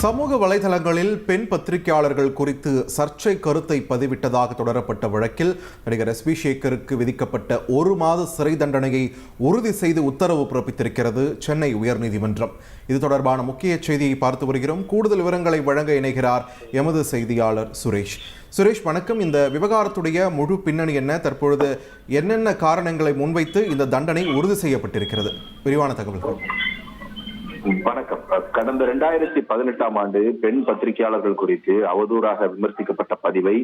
சமூக வலைதளங்களில் பெண் பத்திரிகையாளர்கள் குறித்து சர்ச்சை கருத்தை பதிவிட்டதாக தொடரப்பட்ட வழக்கில் நடிகர் எஸ்.வி. சேகருக்கு விதிக்கப்பட்ட 1 மாத சிறை தண்டனையை உறுதி செய்து உத்தரவு பிறப்பித்திருக்கிறது சென்னை உயர்நீதிமன்றம். இது தொடர்பான முக்கிய செய்தியை பார்த்து வருகிறோம். கூடுதல் விவரங்களை வழங்க இணைகிறார் எமது செய்தியாளர் சுரேஷ். சுரேஷ், வணக்கம். இந்த விவகாரத்துடைய முழு பின்னணி என்ன? தற்பொழுது என்னென்ன காரணங்களை முன்வைத்து இந்த தண்டனை உறுதி செய்யப்பட்டிருக்கிறது? விரிவான தகவல்கள். வணக்கம். கடந்த 2018ஆம் ஆண்டு பெண் பத்திரிகையாளர்கள் குறித்து அவதூறாக விமர்சிக்கப்பட்ட பதிவை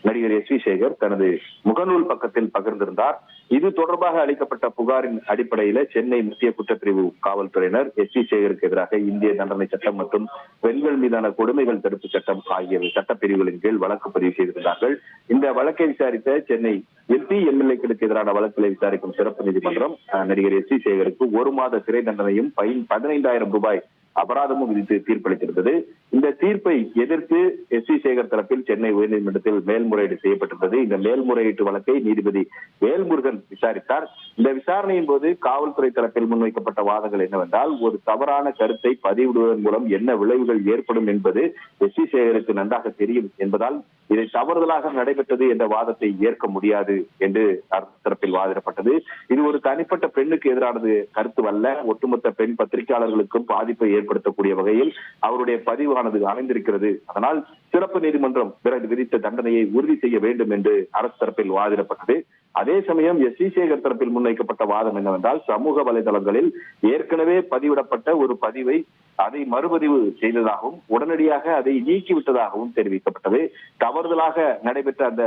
நடிகர் எஸ்.வி. சேகர் தனது முகநூல் பக்கத்தில் பகிர்ந்திருந்தார். இது தொடர்பாக அளிக்கப்பட்ட புகாரின் அடிப்படையில சென்னை மத்திய குற்றப்பிரிவு காவல்துறையினர் எஸ்.வி. சேகருக்கு எதிராக இந்திய தண்டனை சட்டம் மற்றும் பெண்கள் மீதான கொடுமைகள் தடுப்பு சட்டம் ஆகிய சட்டப்பிரிவுகளின் கீழ் வழக்கு பதிவு செய்திருந்தார்கள். இந்த வழக்கை விசாரித்த சென்னை எம்பி எம்எல்ஏக்களுக்கு எதிரான வழக்குகளை விசாரிக்கும் சிறப்பு நீதிமன்றம் நடிகர் எஸ்.வி. சேகருக்கு 1 மாத சிறை தண்டனையும் 15,000 ரூபாய் அபராதமும் விதித்து தீர்ப்பளித்திருந்தது. இந்த தீர்ப்பை எதிர்த்து எஸ்.வி. சேகர் தரப்பில் சென்னை உயர்நீதிமன்றத்தில் மேல்முறையீடு செய்யப்பட்டிருந்தது. இந்த மேல்முறையீட்டு வழக்கை நீதிபதி வேல்முருகன் விசாரித்தார். இந்த விசாரணையின் போது காவல்துறை தரப்பில் முன்வைக்கப்பட்ட வாதங்கள் என்னவென்றால், ஒரு தவறான கருத்தை பதிவிடுவதன் மூலம் என்ன விளைவுகள் ஏற்படும் என்பது எஸ்.வி. சேகருக்கு நன்றாக தெரியும் என்பதால் இதை தவறுதலாக நடைபெற்றது என்ற வாதத்தை ஏற்க முடியாது என்று அரசு தரப்பில் வாதிடப்பட்டது. இது ஒரு தனிப்பட்ட பெண்ணுக்கு எதிரானது கருத்து அல்ல, ஒட்டுமொத்த பெண் பத்திரிகையாளர்களுக்கும் பாதிப்பை ஏற்படுத்தக்கூடிய வகையில் அவருடைய பதிவானது அமைந்திருக்கிறது. அதனால் சிறப்பு நீதிமன்றம் விதித்த தண்டனையை உறுதி செய்ய வேண்டும் என்று அரசு தரப்பில் வாதிடப்பட்டது. அதே சமயம் எஸ்.வி. சேகர் தரப்பில் முன்வைக்கப்பட்ட வாதம் என்னவென்றால், சமூக வலைதளங்களில் ஏற்கனவே பதிவிடப்பட்ட ஒரு பதிவை அதை மறுபதிவு செய்ததாகவும் உடனடியாக அதை நீக்கிவிட்டதாகவும் தெரிவிக்கப்பட்டது. தவறுதலாக நடைபெற்ற அந்த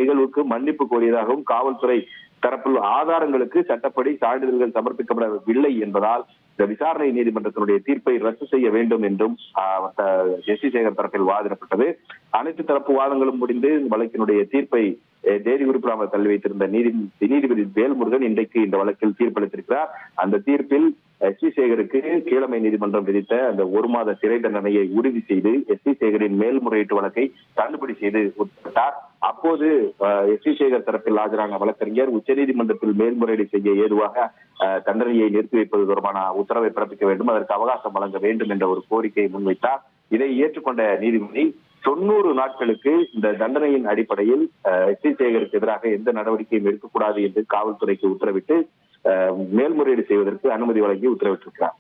நிகழ்வுக்கு மன்னிப்பு கோரியதாகவும் காவல்துறை தரப்பில் ஆதாரங்களுக்கு சட்டப்படி சான்றிதழ்கள் சமர்ப்பிக்கப்படவில்லை என்பதால் இந்த விசாரணை நீதிமன்றத்தினுடைய தீர்ப்பை ரத்து செய்ய வேண்டும் என்றும் எஸ்.வி. சேகர் தரப்பில் வாதிடப்பட்டது. அனைத்து தரப்பு வாதங்களும் முடிந்து வழக்கினுடைய தீர்ப்பை தேதி குறிப்பிடாமல் தள்ளி வைத்திருந்த நீதிபதி வேல்முருகன் இன்றைக்கு இந்த வழக்கில் தீர்ப்பளித்திருக்கிறார். அந்த தீர்ப்பில் எஸ்.வி. சேகருக்கு கீழமை நீதிமன்றம் விதித்த அந்த 1 மாத சிறை தண்டனையை உறுதி செய்து எஸ்.வி. சேகரின் மேல்முறையீட்டு வழக்கை தள்ளுபடி செய்து உத்தரவிட்டார். அப்போது எஸ்.வி. சேகர் தரப்பில் ஆஜரான வழக்கறிஞர் உச்சநீதிமன்றத்தில் மேல்முறையீடு செய்ய ஏதுவாக தண்டனையை நிறுத்தி வைப்பது தொடர்பான உத்தரவை பிறப்பிக்க வேண்டும், அதற்கு அவகாசம் வழங்க வேண்டும் என்ற ஒரு கோரிக்கையை முன்வைத்தார். இதை ஏற்றுக்கொண்ட நீதிபதி 90 நாட்களுக்கு இந்த தண்டனையின் அடிப்படையில் எஸ்.வி. சேகருக்கு எதிராக எந்த நடவடிக்கையும் எடுக்கக்கூடாது என்று காவல்துறைக்கு உத்தரவிட்டு மேல்முறையீடு செய்வதற்கு அனுமதி வழங்கி உத்தரவிட்டிருக்கிறார்.